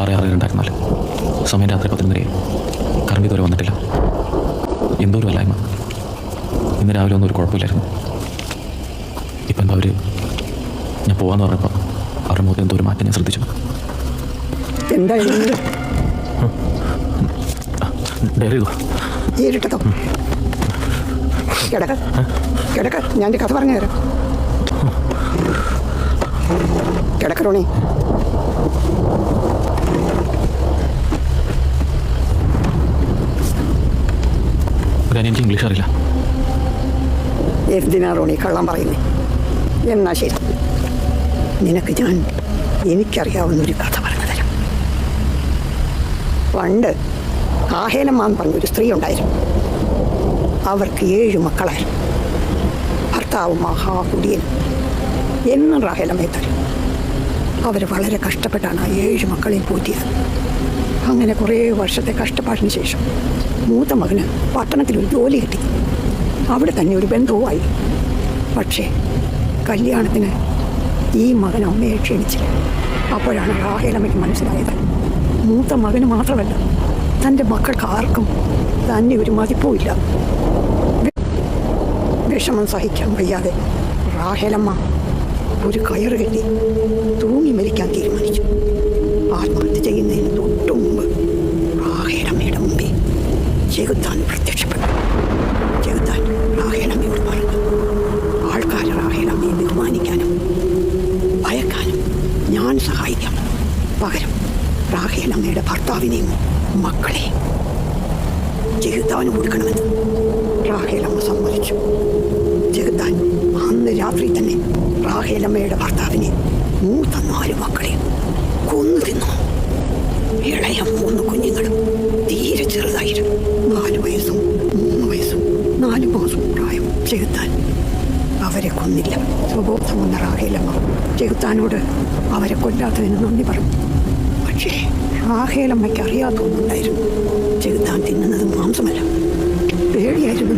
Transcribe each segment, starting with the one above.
6:02 സമയം രാത്രി 11:30. കറണ്ട് ഇതുവരെ വന്നിട്ടില്ല. എന്തോ ഒരു വല്ലായ്മ. ഇന്ന് രാവിലെ ഒന്നും ഒരു കുഴപ്പമില്ലായിരുന്നു. ഇപ്പം എന്താ ഞാൻ പോകാമെന്ന് പറഞ്ഞപ്പോൾ അവരുടെ മുഖത്ത് എന്തോ ഒരു മാറ്റം ഞാൻ ശ്രദ്ധിച്ചു. ഡയറി ഈരിട്ടോ കിടക്ക, ഞാൻ കഥ പറഞ്ഞു തരാം. കിടക്കറോണി. എനിക്ക് ഇംഗ്ലീഷ് അറിയില്ല. എന്തിനാ റോണി കള്ളം പറയുന്നേ? എന്നാ ശരി, നിനക്ക് ഞാൻ എനിക്കറിയാവുന്നൊരു കഥ പറഞ്ഞു തരാം. പണ്ട് ആഹേലമ്മ എന്ന് പറഞ്ഞൊരു സ്ത്രീ ഉണ്ടായിരുന്നു. അവർക്ക് 7 മക്കളായിരുന്നു. ഭർത്താവ് മഹാകുടിയനും. എന്നും റാഹേലമ്മയെ തരും. അവർ വളരെ കഷ്ടപ്പെട്ടാണ് ആ 7 മക്കളെയും പോറ്റിയത്. അങ്ങനെ കുറേ വർഷത്തെ കഷ്ടപ്പാടിന് ശേഷം മൂത്ത മകന് പട്ടണത്തിലൊരു ജോലി കിട്ടി. അവിടെ തന്നെ ഒരു ബന്ധവുമായി. പക്ഷേ കല്യാണത്തിന് ഈ മകൻ അമ്മയെ ക്ഷണിച്ചില്ല. അപ്പോഴാണ് റാഹേലമ്മയ്ക്ക് മനസ്സിലായത് മൂത്ത മകന് മാത്രമല്ല, തൻ്റെ മക്കൾക്ക് ആർക്കും തന്നെ ഒരു മതിപ്പുമില്ല. വിഷമം സഹിക്കാൻ വയ്യാതെ റാഹേലമ്മ ഒരു കയറ് കെട്ടി തൂങ്ങി മരിക്കാൻ തീരുമാനിച്ചു. ആത്മഹത്യ ചെയ്യുന്നതിന് തൊട്ടു മുമ്പ് റാഹേലമ്മയുടെ മുമ്പിൽ ചെകുത്താൻ പ്രത്യക്ഷപ്പെട്ടു. ചെകുത്താൻ റാഹേലമ്മയോട് പറഞ്ഞു, ആൾക്കാർ റാഹേലമ്മയെ ബഹുമാനിക്കാനും ഭയക്കാനും ഞാൻ സഹായിക്കാം. പകരം റാഹേലമ്മയുടെ ഭർത്താവിനെയും മക്കളെയും ചെകുത്താന് കൊടുക്കണമെന്ന് റാഹേലമ്മ സമ്മതിച്ചു. ചെകുത്താൻ അന്ന് രാത്രി തന്നെ റാഹേലമ്മയുടെ ഭർത്താവിനെ മൂത്ത 4 മക്കളെയും കൊന്നു തിന്നു. ഇളയ 3 കുഞ്ഞുങ്ങളും തീരെ ചെറുതായിരുന്നു. 4 വയസ്സും 3 വയസ്സും 4 മാസവും പ്രായം. ചെകുത്താൻ അവരെ കൊന്നില്ല. സ്വബോധം വന്ന റാഹേലമ്മ ചെകുത്താനോട് അവരെ കൊല്ലാത്തതിന് നന്ദി പറഞ്ഞു. പക്ഷേ റാഹേലമ്മയ്ക്ക് അറിയാത്തൊന്നുണ്ടായിരുന്നു. ചെകുത്താൻ തിന്നുന്നത് മാംസമല്ല, പേടിയായിരുന്നു.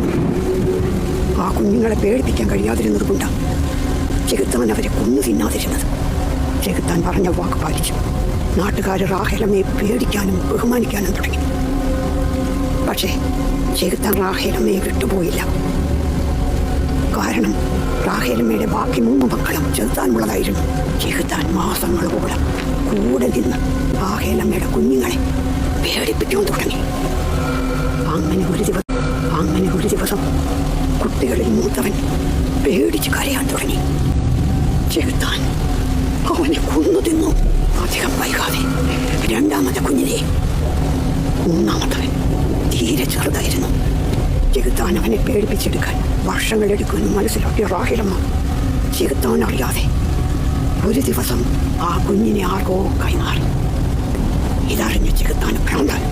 ആ കുഞ്ഞുങ്ങളെ പേടിപ്പിക്കാൻ കഴിയാതിരുന്നത് കൊണ്ടാണ് ചെകുത്താൻ അവരെ കൊന്നു തിന്നാതിരുന്നത്. ചെകുത്താൻ പറഞ്ഞ വാക്ക് പാലിച്ചു. നാട്ടുകാർ റാഹേലമ്മയെ പേടിക്കാനും ബഹുമാനിക്കാനും തുടങ്ങി. പക്ഷേ ചെകുത്താൻ റാഹേലമ്മയെ വിട്ടുപോയില്ല. കാരണം റാഹേലമ്മയുടെ ബാക്കി 3 മക്കളും ചെകുത്താനുള്ളതായിരുന്നു. ചെകുത്താൻ മാസങ്ങളോളം കൂടെ നിന്ന് റാഹേലമ്മയുടെ കുഞ്ഞുങ്ങളെ പേടിപ്പിക്കാൻ തുടങ്ങി. അങ്ങനെ ഒരു ദിവസം കുട്ടികളിൽ മൂത്തവൻ പേടിച്ച് കരയാൻ തുടങ്ങി. ചെകുത്താൻ അവനെ കൊന്നു തിന്നു. അധികം വൈകാതെ 2ാമത്തെ കുഞ്ഞിനെ. 3ാമത്തവൻ തീരെ ചെറുതായിരുന്നു. ചെകുത്താൻ അവനെ പേടിപ്പിച്ചെടുക്കാൻ വർഷങ്ങളെടുക്കുമെന്ന് മനസ്സിലാക്കിയ റാഹേലമ്മ ചെകുത്താൻ അറിയാതെ ഒരു ദിവസം ആ കുഞ്ഞിനെ ആർക്കോ കൈമാറി. ഇതറിഞ്ഞ ചെകുത്താൻ ഭ്രാന്താൻ.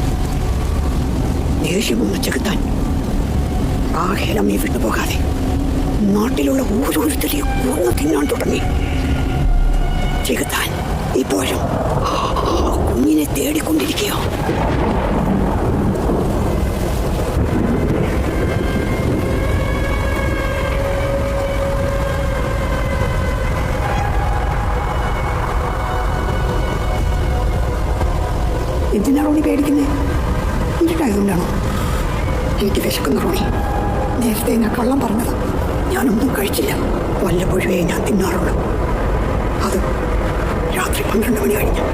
ദേഷ്യം വന്ന ചെകുത്താൻ റാഹേലമ്മയെ വിട്ടുപോകാതെ നാട്ടിലുള്ള ഓരോരുത്തരെയും കൊന്നു തിന്നാൻ തുടങ്ങി. ചെകുത്താൻ ഇപ്പോഴും ആ കുഞ്ഞിനെ തേടിക്കൊണ്ടിരിക്കുക. എന്തിനാ റോണി പേടിക്കുന്നേ? ഇരുട്ടായതുകൊണ്ടാണോ? എനിക്ക് വിശക്കുന്ന റോണി. നേരത്തെ ഞാൻ കള്ളം പറഞ്ഞത്. ഞാനൊന്നും കഴിച്ചില്ല. വല്ലപ്പോഴേ ഞാൻ തിന്നാറുള്ളൂ. അത് രാത്രി 12 മണി കഴിഞ്ഞു.